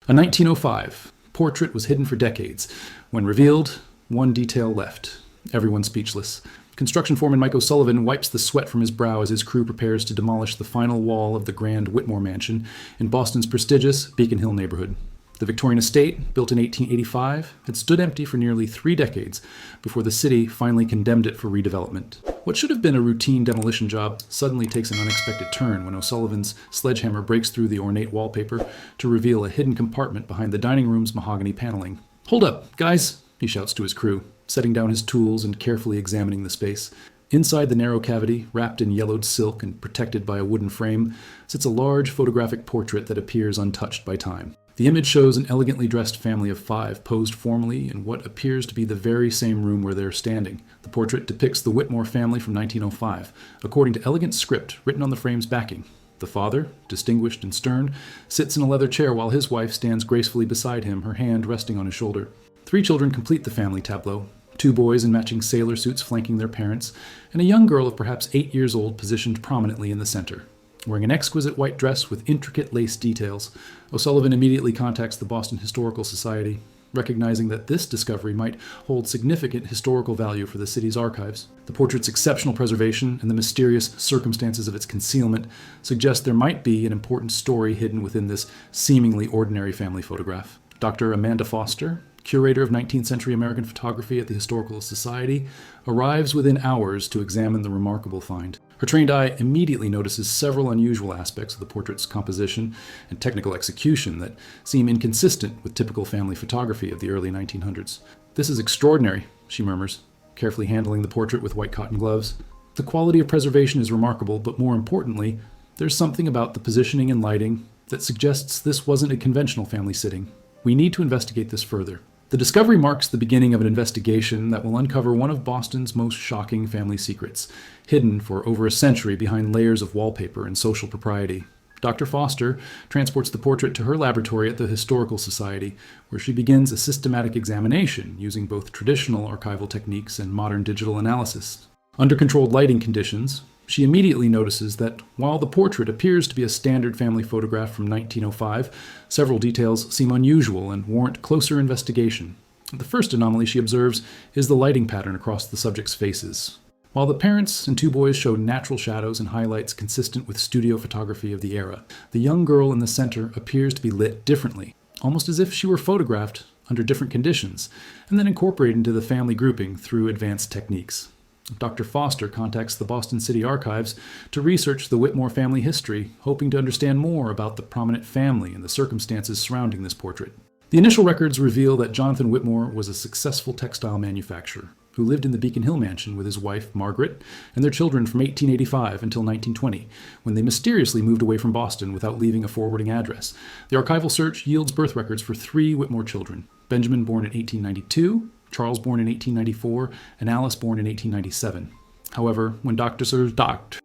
A 1905 portrait was hidden for decades. When revealed, one detail left. Everyone speechless. Construction foreman Mike O'Sullivan wipes the sweat from his brow as his crew prepares to demolish the final wall of the grand Whitmore Mansion in Boston's prestigious Beacon Hill neighborhood. The Victorian estate, built in 1885, had stood empty for nearly 3 decades before the city finally condemned it for redevelopment. What should have been a routine demolition job suddenly takes an unexpected turn when O'Sullivan's sledgehammer breaks through the ornate wallpaper to reveal a hidden compartment behind the dining room's mahogany paneling. "Hold up, guys," he shouts to his crew, setting down his tools and carefully examining the space. Inside the narrow cavity, wrapped in yellowed silk and protected by a wooden frame, sits a large photographic portrait that appears untouched by time. The image shows an elegantly dressed family of 5 posed formally in what appears to be the very same room where they're standing. The portrait depicts the Whitmore family from 1905, according to elegant script written on the frame's backing. The father, distinguished and stern, sits in a leather chair while his wife stands gracefully beside him, her hand resting on his shoulder. 3 children complete the family tableau. 2 boys in matching sailor suits flanking their parents, and a young girl of perhaps 8 years old positioned prominently in the center. Wearing an exquisite white dress with intricate lace details, O'Sullivan immediately contacts the Boston Historical Society, recognizing that this discovery might hold significant historical value for the city's archives. The portrait's exceptional preservation and the mysterious circumstances of its concealment suggest there might be an important story hidden within this seemingly ordinary family photograph. Dr. Amanda Foster, curator of 19th century American photography at the Historical Society, arrives within hours to examine the remarkable find. Her trained eye immediately notices several unusual aspects of the portrait's composition and technical execution that seem inconsistent with typical family photography of the early 1900s. "This is extraordinary," she murmurs, carefully handling the portrait with white cotton gloves. "The quality of preservation is remarkable, but more importantly, there's something about the positioning and lighting that suggests this wasn't a conventional family sitting. We need to investigate this further." The discovery marks the beginning of an investigation that will uncover one of Boston's most shocking family secrets, hidden for over a century behind layers of wallpaper and social propriety. Dr. Foster transports the portrait to her laboratory at the Historical Society, where she begins a systematic examination using both traditional archival techniques and modern digital analysis. Under controlled lighting conditions, she immediately notices that while the portrait appears to be a standard family photograph from 1905, several details seem unusual and warrant closer investigation. The first anomaly she observes is the lighting pattern across the subject's faces. While the parents and 2 boys show natural shadows and highlights consistent with studio photography of the era, the young girl in the center appears to be lit differently, almost as if she were photographed under different conditions, and then incorporated into the family grouping through advanced techniques. Dr. Foster contacts the Boston City Archives to research the Whitmore family history, hoping to understand more about the prominent family and the circumstances surrounding this portrait. The initial records reveal that Jonathan Whitmore was a successful textile manufacturer who lived in the Beacon Hill mansion with his wife, Margaret, and their children from 1885 until 1920, when they mysteriously moved away from Boston without leaving a forwarding address. The archival search yields birth records for 3 Whitmore children: Benjamin, born in 1892, Charles, born in 1894, and Alice, born in 1897. However, when Dr.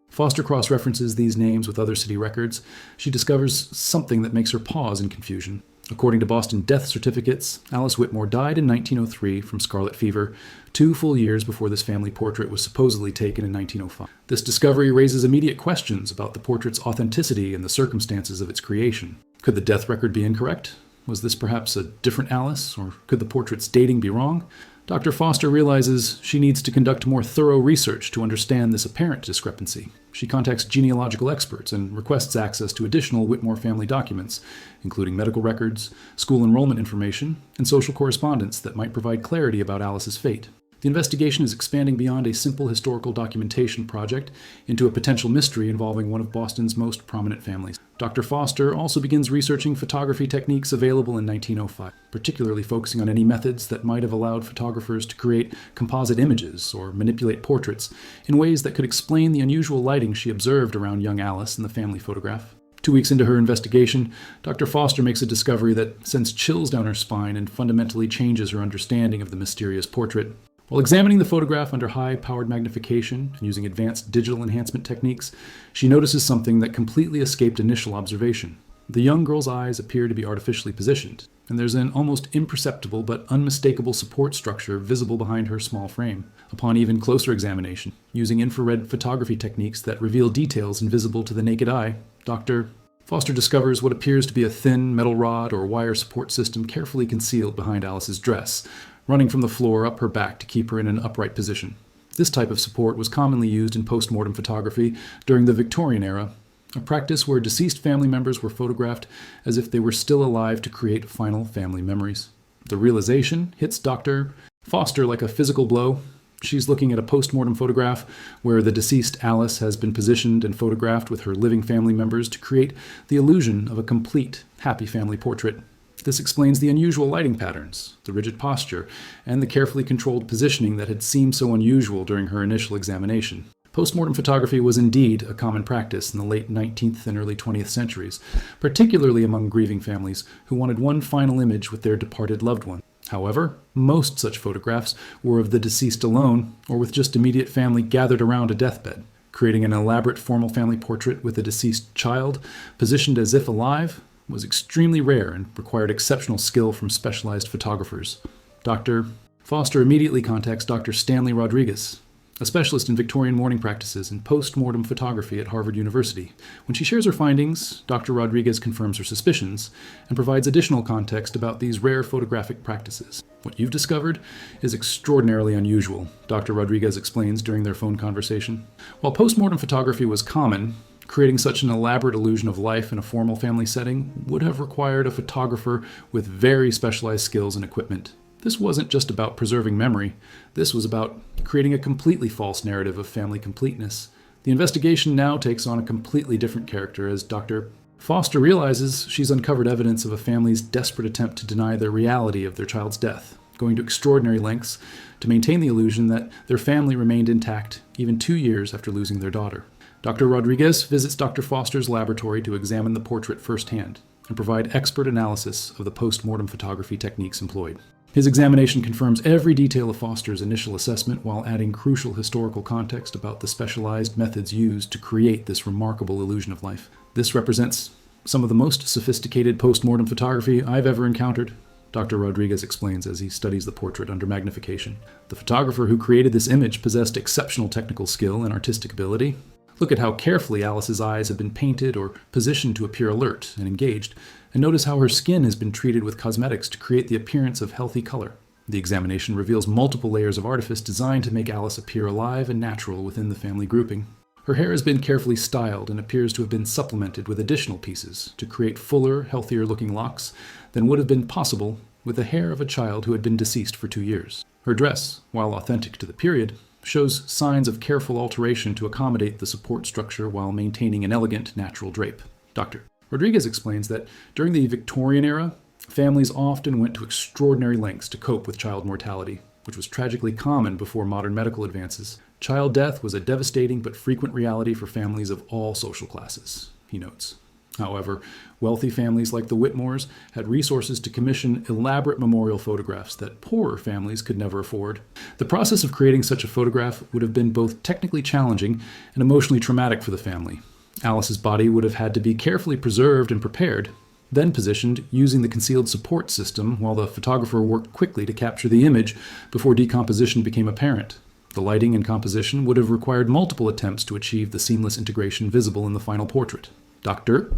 Foster cross-references these names with other city records, she discovers something that makes her pause in confusion. According to Boston death certificates, Alice Whitmore died in 1903 from scarlet fever, 2 full years before this family portrait was supposedly taken in 1905. This discovery raises immediate questions about the portrait's authenticity and the circumstances of its creation. Could the death record be incorrect? Was this perhaps a different Alice, or could the portrait's dating be wrong? Dr. Foster realizes she needs to conduct more thorough research to understand this apparent discrepancy. She contacts genealogical experts and requests access to additional Whitmore family documents, including medical records, school enrollment information, and social correspondence that might provide clarity about Alice's fate. The investigation is expanding beyond a simple historical documentation project into a potential mystery involving one of Boston's most prominent families. Dr. Foster also begins researching photography techniques available in 1905, particularly focusing on any methods that might have allowed photographers to create composite images or manipulate portraits in ways that could explain the unusual lighting she observed around young Alice in the family photograph. 2 weeks into her investigation, Dr. Foster makes a discovery that sends chills down her spine and fundamentally changes her understanding of the mysterious portrait. While examining the photograph under high-powered magnification and using advanced digital enhancement techniques, she notices something that completely escaped initial observation. The young girl's eyes appear to be artificially positioned, and there's an almost imperceptible but unmistakable support structure visible behind her small frame. Upon even closer examination, using infrared photography techniques that reveal details invisible to the naked eye, Dr. Foster discovers what appears to be a thin metal rod or wire support system carefully concealed behind Alice's dress, running from the floor up her back to keep her in an upright position. This type of support was commonly used in post-mortem photography during the Victorian era, a practice where deceased family members were photographed as if they were still alive to create final family memories. The realization hits Dr. Foster like a physical blow. She's looking at a post-mortem photograph where the deceased Alice has been positioned and photographed with her living family members to create the illusion of a complete, happy family portrait. This explains the unusual lighting patterns, the rigid posture, and the carefully controlled positioning that had seemed so unusual during her initial examination. Postmortem photography was indeed a common practice in the late 19th and early 20th centuries, particularly among grieving families who wanted one final image with their departed loved one. However, most such photographs were of the deceased alone or with just immediate family gathered around a deathbed. Creating an elaborate formal family portrait with a deceased child positioned as if alive was extremely rare and required exceptional skill from specialized photographers. Dr. Foster immediately contacts Dr. Stanley Rodriguez, a specialist in Victorian mourning practices and post-mortem photography at Harvard University. When she shares her findings, Dr. Rodriguez confirms her suspicions and provides additional context about these rare photographic practices. What you've discovered is extraordinarily unusual, Dr. Rodriguez explains during their phone conversation. While post-mortem photography was common, creating such an elaborate illusion of life in a formal family setting would have required a photographer with very specialized skills and equipment. This wasn't just about preserving memory. This was about creating a completely false narrative of family completeness. The investigation now takes on a completely different character as Dr. Foster realizes she's uncovered evidence of a family's desperate attempt to deny the reality of their child's death, going to extraordinary lengths to maintain the illusion that their family remained intact even 2 years after losing their daughter. Dr. Rodriguez visits Dr. Foster's laboratory to examine the portrait firsthand and provide expert analysis of the post-mortem photography techniques employed. His examination confirms every detail of Foster's initial assessment while adding crucial historical context about the specialized methods used to create this remarkable illusion of life. This represents some of the most sophisticated post-mortem photography I've ever encountered, Dr. Rodriguez explains as he studies the portrait under magnification. The photographer who created this image possessed exceptional technical skill and artistic ability. Look at how carefully Alice's eyes have been painted or positioned to appear alert and engaged, and notice how her skin has been treated with cosmetics to create the appearance of healthy color. The examination reveals multiple layers of artifice designed to make Alice appear alive and natural within the family grouping. Her hair has been carefully styled and appears to have been supplemented with additional pieces to create fuller, healthier-looking locks than would have been possible with the hair of a child who had been deceased for 2 years. Her dress, while authentic to the period, shows signs of careful alteration to accommodate the support structure while maintaining an elegant, natural drape. Dr. Rodriguez explains that during the Victorian era, families often went to extraordinary lengths to cope with child mortality, which was tragically common before modern medical advances. Child death was a devastating but frequent reality for families of all social classes, he notes. However, wealthy families like the Whitmores had resources to commission elaborate memorial photographs that poorer families could never afford. The process of creating such a photograph would have been both technically challenging and emotionally traumatic for the family. Alice's body would have had to be carefully preserved and prepared, then positioned using the concealed support system while the photographer worked quickly to capture the image before decomposition became apparent. The lighting and composition would have required multiple attempts to achieve the seamless integration visible in the final portrait. Dr.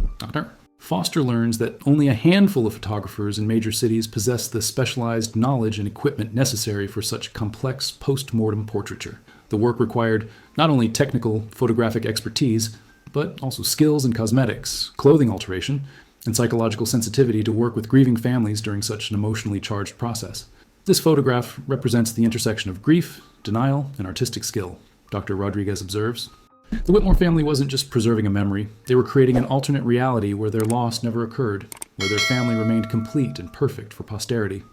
Foster learns that only a handful of photographers in major cities possess the specialized knowledge and equipment necessary for such complex post-mortem portraiture. The work required not only technical photographic expertise, but also skills in cosmetics, clothing alteration, and psychological sensitivity to work with grieving families during such an emotionally charged process. This photograph represents the intersection of grief, denial, and artistic skill, Dr. Rodriguez observes. The Whitmore family wasn't just preserving a memory, they were creating an alternate reality where their loss never occurred, where their family remained complete and perfect for posterity.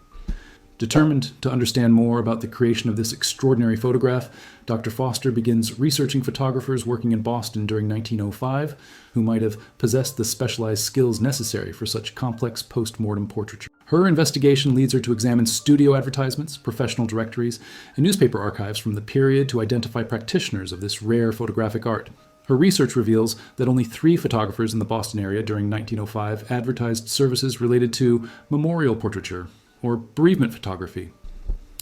Determined to understand more about the creation of this extraordinary photograph, Dr. Foster begins researching photographers working in Boston during 1905 who might have possessed the specialized skills necessary for such complex post-mortem portraiture. Her investigation leads her to examine studio advertisements, professional directories, and newspaper archives from the period to identify practitioners of this rare photographic art. Her research reveals that only 3 photographers in the Boston area during 1905 advertised services related to memorial portraiture, or bereavement photography.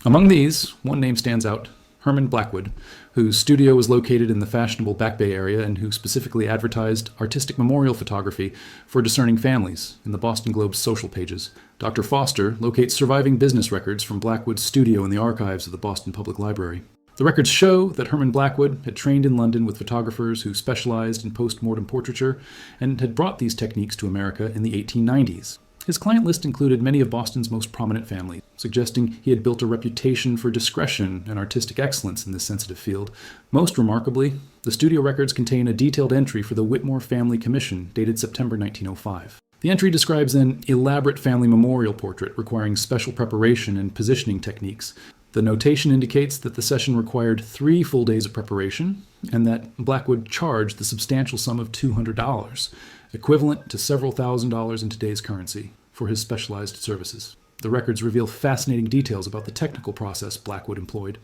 Among these, one name stands out, Herman Blackwood, whose studio was located in the fashionable Back Bay area and who specifically advertised artistic memorial photography for discerning families in the Boston Globe's social pages. Dr. Foster locates surviving business records from Blackwood's studio in the archives of the Boston Public Library. The records show that Herman Blackwood had trained in London with photographers who specialized in post-mortem portraiture and had brought these techniques to America in the 1890s. His client list included many of Boston's most prominent families, suggesting he had built a reputation for discretion and artistic excellence in this sensitive field. Most remarkably, the studio records contain a detailed entry for the Whitmore Family Commission, dated September 1905. The entry describes an elaborate family memorial portrait requiring special preparation and positioning techniques. The notation indicates that the session required 3 full days of preparation, and that Blackwood charged the substantial sum of $200, equivalent to several $1,000s in today's currency, for his specialized services. The records reveal fascinating details about the technical process Blackwood employed.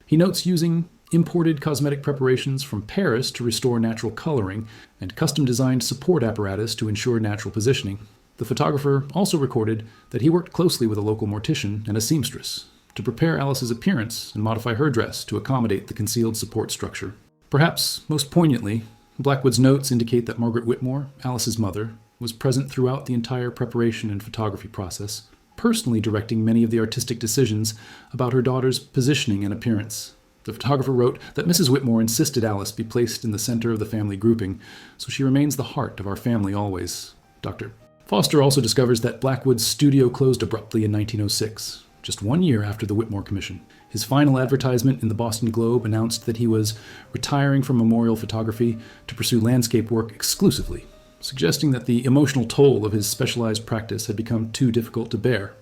He notes using imported cosmetic preparations from Paris to restore natural coloring, and custom-designed support apparatus to ensure natural positioning. The photographer also recorded that he worked closely with a local mortician and a seamstress to prepare Alice's appearance and modify her dress to accommodate the concealed support structure. Perhaps most poignantly, Blackwood's notes indicate that Margaret Whitmore, Alice's mother, was present throughout the entire preparation and photography process, personally directing many of the artistic decisions about her daughter's positioning and appearance. The photographer wrote that Mrs. Whitmore insisted Alice be placed in the center of the family grouping, so she remains the heart of our family always. Dr. Foster also discovers that Blackwood's studio closed abruptly in 1906, just 1 year after the Whitmore Commission. His final advertisement in the Boston Globe announced that he was retiring from memorial photography to pursue landscape work exclusively, suggesting that the emotional toll of his specialized practice had become too difficult to bear.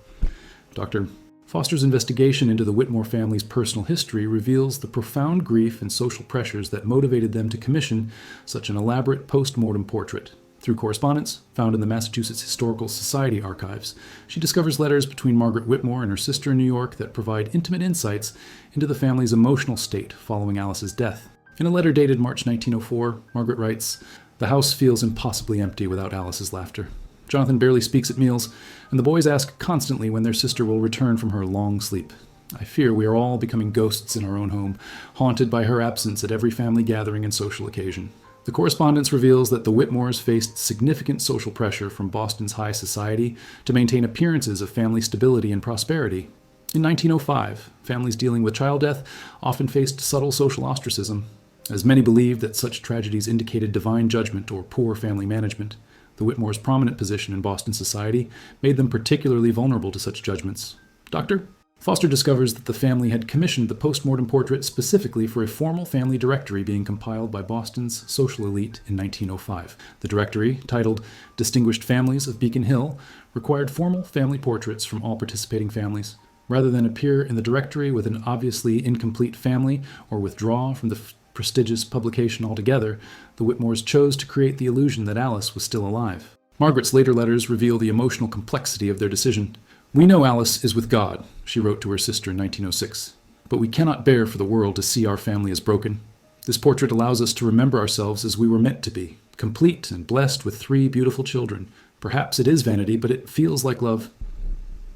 Dr. Foster's investigation into the Whitmore family's personal history reveals the profound grief and social pressures that motivated them to commission such an elaborate post-mortem portrait. Through correspondence found in the Massachusetts Historical Society archives, she discovers letters between Margaret Whitmore and her sister in New York that provide intimate insights into the family's emotional state following Alice's death. In a letter dated March 1904, Margaret writes, "The house feels impossibly empty without Alice's laughter. Jonathan barely speaks at meals, and the boys ask constantly when their sister will return from her long sleep. I fear we are all becoming ghosts in our own home, haunted by her absence at every family gathering and social occasion." The correspondence reveals that the Whitmores faced significant social pressure from Boston's high society to maintain appearances of family stability and prosperity. In 1905, families dealing with child death often faced subtle social ostracism, as many believed that such tragedies indicated divine judgment or poor family management. The Whitmores' prominent position in Boston society made them particularly vulnerable to such judgments. Dr. Foster discovers that the family had commissioned the post-mortem portrait specifically for a formal family directory being compiled by Boston's social elite in 1905. The directory, titled Distinguished Families of Beacon Hill, required formal family portraits from all participating families. Rather than appear in the directory with an obviously incomplete family or withdraw from the prestigious publication altogether, the Whitmores chose to create the illusion that Alice was still alive. Margaret's later letters reveal the emotional complexity of their decision. "We know Alice is with God," she wrote to her sister in 1906, "but we cannot bear for the world to see our family as broken. This portrait allows us to remember ourselves as we were meant to be, complete and blessed with 3 beautiful children. Perhaps it is vanity, but it feels like love."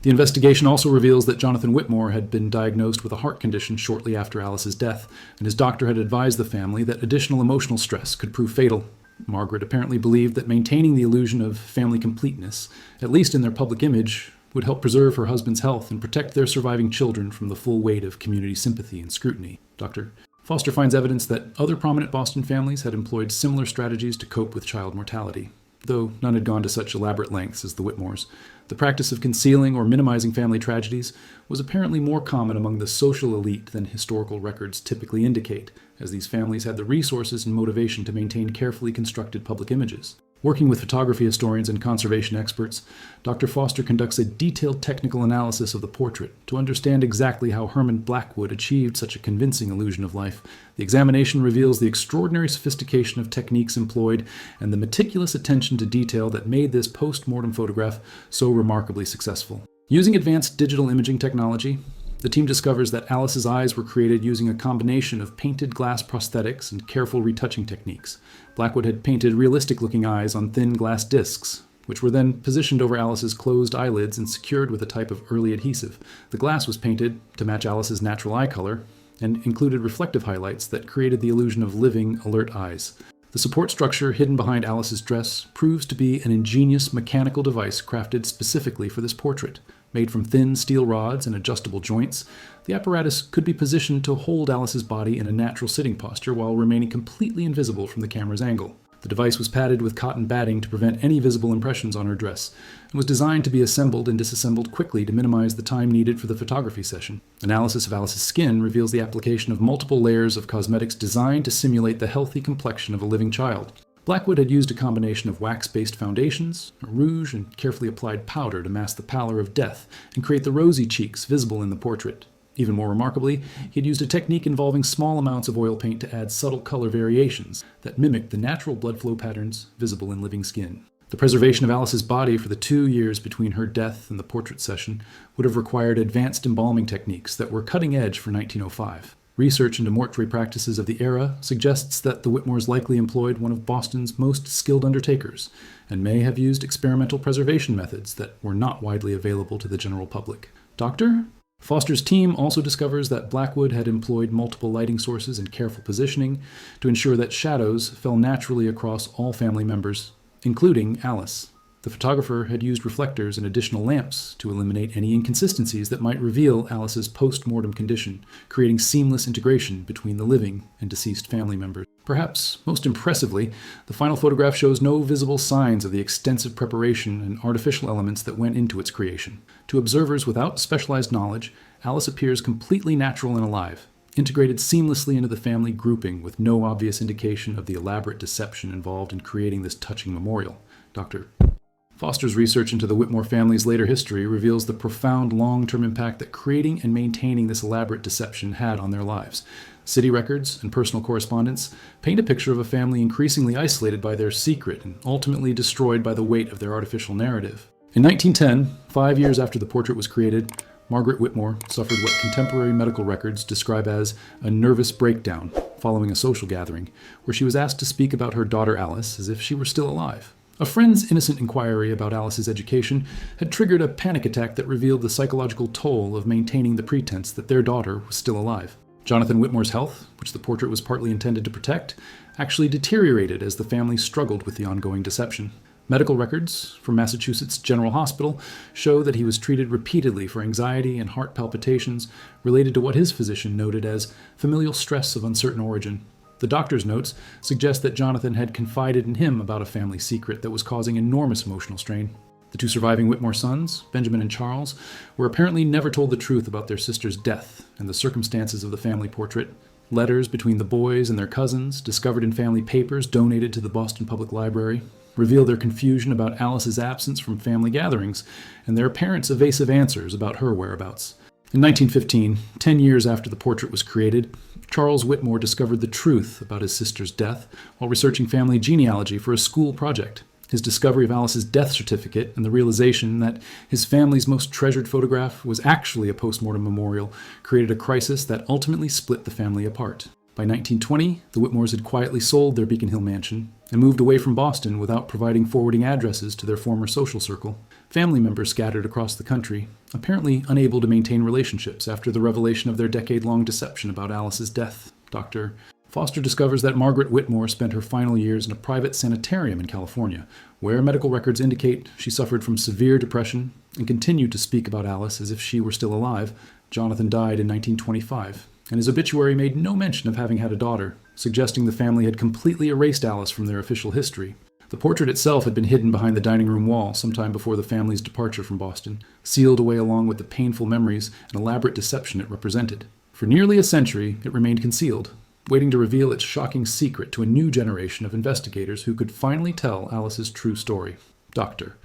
The investigation also reveals that Jonathan Whitmore had been diagnosed with a heart condition shortly after Alice's death, and his doctor had advised the family that additional emotional stress could prove fatal. Margaret apparently believed that maintaining the illusion of family completeness, at least in their public image, would help preserve her husband's health and protect their surviving children from the full weight of community sympathy and scrutiny. Dr. Foster finds evidence that other prominent Boston families had employed similar strategies to cope with child mortality, though none had gone to such elaborate lengths as the Whitmores. The practice of concealing or minimizing family tragedies was apparently more common among the social elite than historical records typically indicate, as these families had the resources and motivation to maintain carefully constructed public images. Working with photography historians and conservation experts, Dr. Foster conducts a detailed technical analysis of the portrait to understand exactly how Herman Blackwood achieved such a convincing illusion of life. The examination reveals the extraordinary sophistication of techniques employed and the meticulous attention to detail that made this post-mortem photograph so remarkably successful. Using advanced digital imaging technology, the team discovers that Alice's eyes were created using a combination of painted glass prosthetics and careful retouching techniques. Blackwood had painted realistic-looking eyes on thin glass discs, which were then positioned over Alice's closed eyelids and secured with a type of early adhesive. The glass was painted to match Alice's natural eye color, and included reflective highlights that created the illusion of living, alert eyes. The support structure hidden behind Alice's dress proves to be an ingenious mechanical device crafted specifically for this portrait. Made from thin steel rods and adjustable joints, the apparatus could be positioned to hold Alice's body in a natural sitting posture while remaining completely invisible from the camera's angle. The device was padded with cotton batting to prevent any visible impressions on her dress, and was designed to be assembled and disassembled quickly to minimize the time needed for the photography session. Analysis of Alice's skin reveals the application of multiple layers of cosmetics designed to simulate the healthy complexion of a living child. Blackwood had used a combination of wax-based foundations, a rouge, and carefully applied powder to mask the pallor of death and create the rosy cheeks visible in the portrait. Even more remarkably, he had used a technique involving small amounts of oil paint to add subtle color variations that mimicked the natural blood flow patterns visible in living skin. The preservation of Alice's body for the 2 years between her death and the portrait session would have required advanced embalming techniques that were cutting edge for 1905. Research into mortuary practices of the era suggests that the Whitmores likely employed one of Boston's most skilled undertakers, and may have used experimental preservation methods that were not widely available to the general public. Doctor? Foster's team also discovers that Blackwood had employed multiple lighting sources and careful positioning to ensure that shadows fell naturally across all family members, including Alice. The photographer had used reflectors and additional lamps to eliminate any inconsistencies that might reveal Alice's post-mortem condition, creating seamless integration between the living and deceased family members. Perhaps most impressively, the final photograph shows no visible signs of the extensive preparation and artificial elements that went into its creation. To observers without specialized knowledge, Alice appears completely natural and alive, integrated seamlessly into the family grouping with no obvious indication of the elaborate deception involved in creating this touching memorial. Dr. Foster's research into the Whitmore family's later history reveals the profound long-term impact that creating and maintaining this elaborate deception had on their lives. City records and personal correspondence paint a picture of a family increasingly isolated by their secret and ultimately destroyed by the weight of their artificial narrative. In 1910, 5 years after the portrait was created, Margaret Whitmore suffered what contemporary medical records describe as a nervous breakdown following a social gathering, where she was asked to speak about her daughter Alice as if she were still alive. A friend's innocent inquiry about Alice's education had triggered a panic attack that revealed the psychological toll of maintaining the pretense that their daughter was still alive. Jonathan Whitmore's health, which the portrait was partly intended to protect, actually deteriorated as the family struggled with the ongoing deception. Medical records from Massachusetts General Hospital show that he was treated repeatedly for anxiety and heart palpitations related to what his physician noted as familial stress of uncertain origin. The doctor's notes suggest that Jonathan had confided in him about a family secret that was causing enormous emotional strain. The two surviving Whitmore sons, Benjamin and Charles, were apparently never told the truth about their sister's death and the circumstances of the family portrait. Letters between the boys and their cousins, discovered in family papers donated to the Boston Public Library, reveal their confusion about Alice's absence from family gatherings and their parents' evasive answers about her whereabouts. In 1915, 10 years after the portrait was created, Charles Whitmore discovered the truth about his sister's death while researching family genealogy for a school project. His discovery of Alice's death certificate and the realization that his family's most treasured photograph was actually a postmortem memorial created a crisis that ultimately split the family apart. By 1920, the Whitmores had quietly sold their Beacon Hill mansion and moved away from Boston without providing forwarding addresses to their former social circle. Family members scattered across the country, apparently unable to maintain relationships after the revelation of their decade-long deception about Alice's death. Dr. Foster discovers that Margaret Whitmore spent her final years in a private sanitarium in California, where medical records indicate she suffered from severe depression and continued to speak about Alice as if she were still alive. Jonathan died in 1925, and his obituary made no mention of having had a daughter, suggesting the family had completely erased Alice from their official history. The portrait itself had been hidden behind the dining room wall sometime before the family's departure from Boston, sealed away along with the painful memories and elaborate deception it represented. For nearly a century, it remained concealed, waiting to reveal its shocking secret to a new generation of investigators who could finally tell Alice's true story. Dr.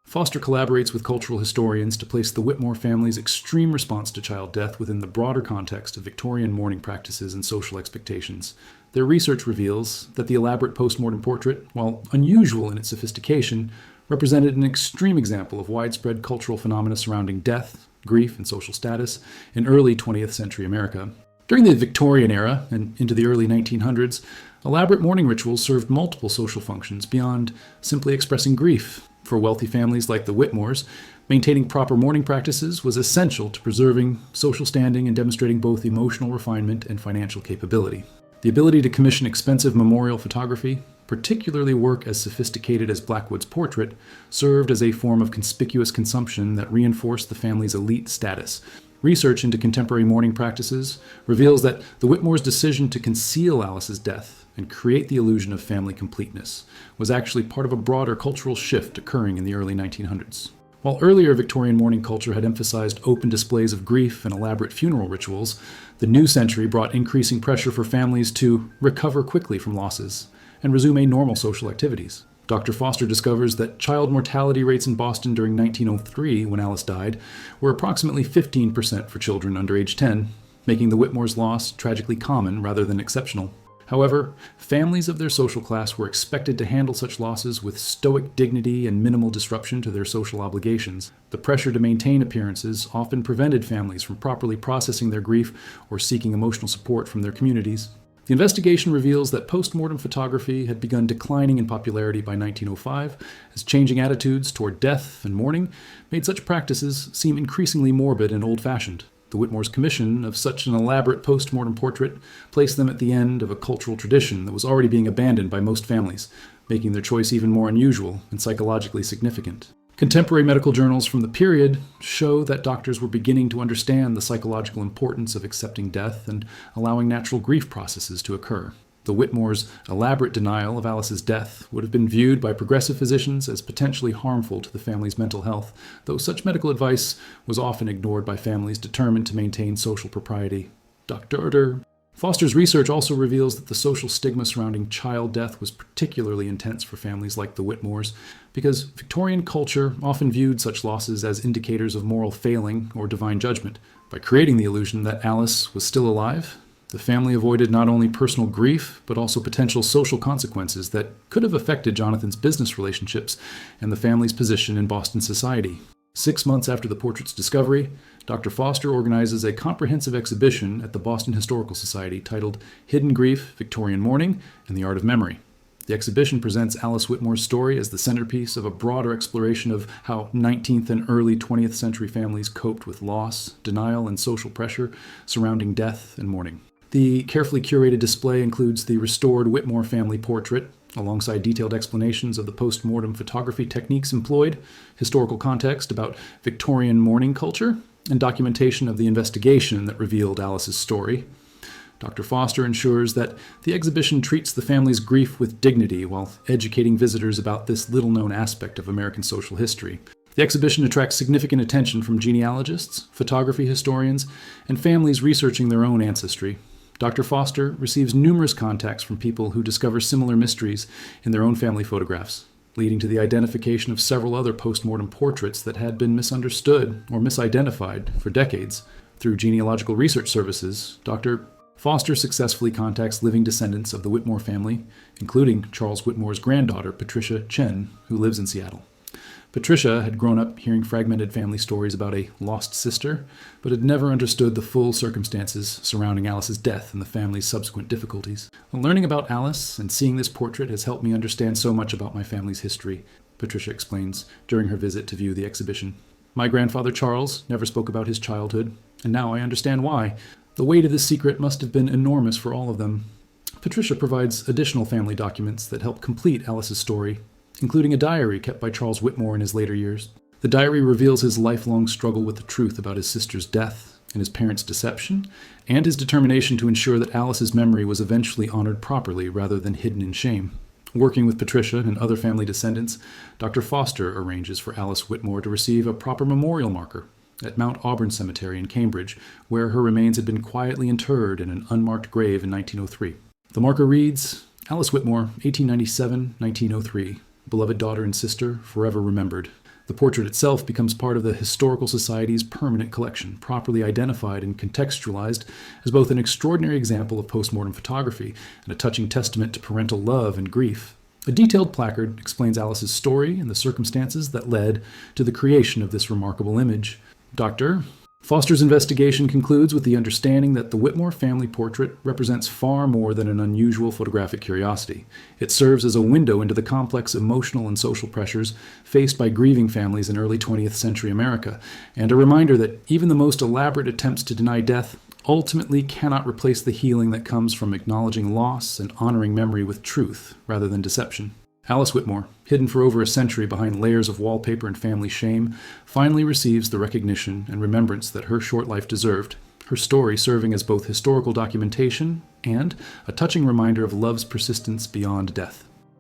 Foster collaborates with cultural historians to place the Whitmore family's extreme response to child death within the broader context of Victorian mourning practices and social expectations. Their research reveals that the elaborate postmortem portrait, while unusual in its sophistication, represented an extreme example of widespread cultural phenomena surrounding death, grief, and social status in early 20th century America. During the Victorian era and into the early 1900s, elaborate mourning rituals served multiple social functions beyond simply expressing grief. For wealthy families like the Whitmores, Maintaining proper mourning practices was essential to preserving social standing and demonstrating both emotional refinement and financial capability. The ability to commission expensive memorial photography, particularly work as sophisticated as Blackwood's portrait, served as a form of conspicuous consumption that reinforced the family's elite status. Research into contemporary mourning practices reveals that the Whitmores' decision to conceal Alice's death and create the illusion of family completeness was actually part of a broader cultural shift occurring in the early 1900s. While earlier Victorian mourning culture had emphasized open displays of grief and elaborate funeral rituals, the new century brought increasing pressure for families to recover quickly from losses and resume normal social activities. Dr. Foster discovers that child mortality rates in Boston during 1903, when Alice died, were approximately 15% for children under age 10, making the Whitmores' loss tragically common rather than exceptional. However, families of their social class were expected to handle such losses with stoic dignity and minimal disruption to their social obligations. The pressure to maintain appearances often prevented families from properly processing their grief or seeking emotional support from their communities. The investigation reveals that post-mortem photography had begun declining in popularity by 1905, as changing attitudes toward death and mourning made such practices seem increasingly morbid and old-fashioned. The Whitmores' commission of such an elaborate post-mortem portrait placed them at the end of a cultural tradition that was already being abandoned by most families, making their choice even more unusual and psychologically significant. Contemporary medical journals from the period show that doctors were beginning to understand the psychological importance of accepting death and allowing natural grief processes to occur. The Whitmores' elaborate denial of Alice's death would have been viewed by progressive physicians as potentially harmful to the family's mental health, though such medical advice was often ignored by families determined to maintain social propriety. Dr. Foster's research also reveals that the social stigma surrounding child death was particularly intense for families like the Whitmores, because Victorian culture often viewed such losses as indicators of moral failing or divine judgment. By creating the illusion that Alice was still alive, the family avoided not only personal grief, but also potential social consequences that could have affected Jonathan's business relationships and the family's position in Boston society. 6 months after the portrait's discovery, Dr. Foster organizes a comprehensive exhibition at the Boston Historical Society titled Hidden Grief, Victorian Mourning, and the Art of Memory. The exhibition presents Alice Whitmore's story as the centerpiece of a broader exploration of how 19th and early 20th century families coped with loss, denial, and social pressure surrounding death and mourning. The carefully curated display includes the restored Whitmore family portrait, alongside detailed explanations of the post-mortem photography techniques employed, historical context about Victorian mourning culture, and documentation of the investigation that revealed Alice's story. Dr. Foster ensures that the exhibition treats the family's grief with dignity while educating visitors about this little-known aspect of American social history. The exhibition attracts significant attention from genealogists, photography historians, and families researching their own ancestry. Dr. Foster receives numerous contacts from people who discover similar mysteries in their own family photographs, leading to the identification of several other post-mortem portraits that had been misunderstood or misidentified for decades. Through genealogical research services, Dr. Foster successfully contacts living descendants of the Whitmore family, including Charles Whitmore's granddaughter, Patricia Chen, who lives in Seattle. Patricia had grown up hearing fragmented family stories about a lost sister, but had never understood the full circumstances surrounding Alice's death and the family's subsequent difficulties. Learning about Alice and seeing this portrait has helped me understand so much about my family's history, Patricia explains during her visit to view the exhibition. My grandfather Charles never spoke about his childhood, and now I understand why. The weight of this secret must have been enormous for all of them. Patricia provides additional family documents that help complete Alice's story, including a diary kept by Charles Whitmore in his later years. The diary reveals his lifelong struggle with the truth about his sister's death and his parents' deception, and his determination to ensure that Alice's memory was eventually honored properly rather than hidden in shame. Working with Patricia and other family descendants, Dr. Foster arranges for Alice Whitmore to receive a proper memorial marker at Mount Auburn Cemetery in Cambridge, where her remains had been quietly interred in an unmarked grave in 1903. The marker reads, Alice Whitmore, 1897-1903. Beloved daughter and sister, forever remembered. The portrait itself becomes part of the Historical Society's permanent collection, properly identified and contextualized as both an extraordinary example of postmortem photography and a touching testament to parental love and grief. A detailed placard explains Alice's story and the circumstances that led to the creation of this remarkable image. Dr. Foster's investigation concludes with the understanding that the Whitmore family portrait represents far more than an unusual photographic curiosity. It serves as a window into the complex emotional and social pressures faced by grieving families in early 20th century America, and a reminder that even the most elaborate attempts to deny death ultimately cannot replace the healing that comes from acknowledging loss and honoring memory with truth rather than deception. Alice Whitmore, hidden for over a century behind layers of wallpaper and family shame, finally receives the recognition and remembrance that her short life deserved, her story serving as both historical documentation and a touching reminder of love's persistence beyond death.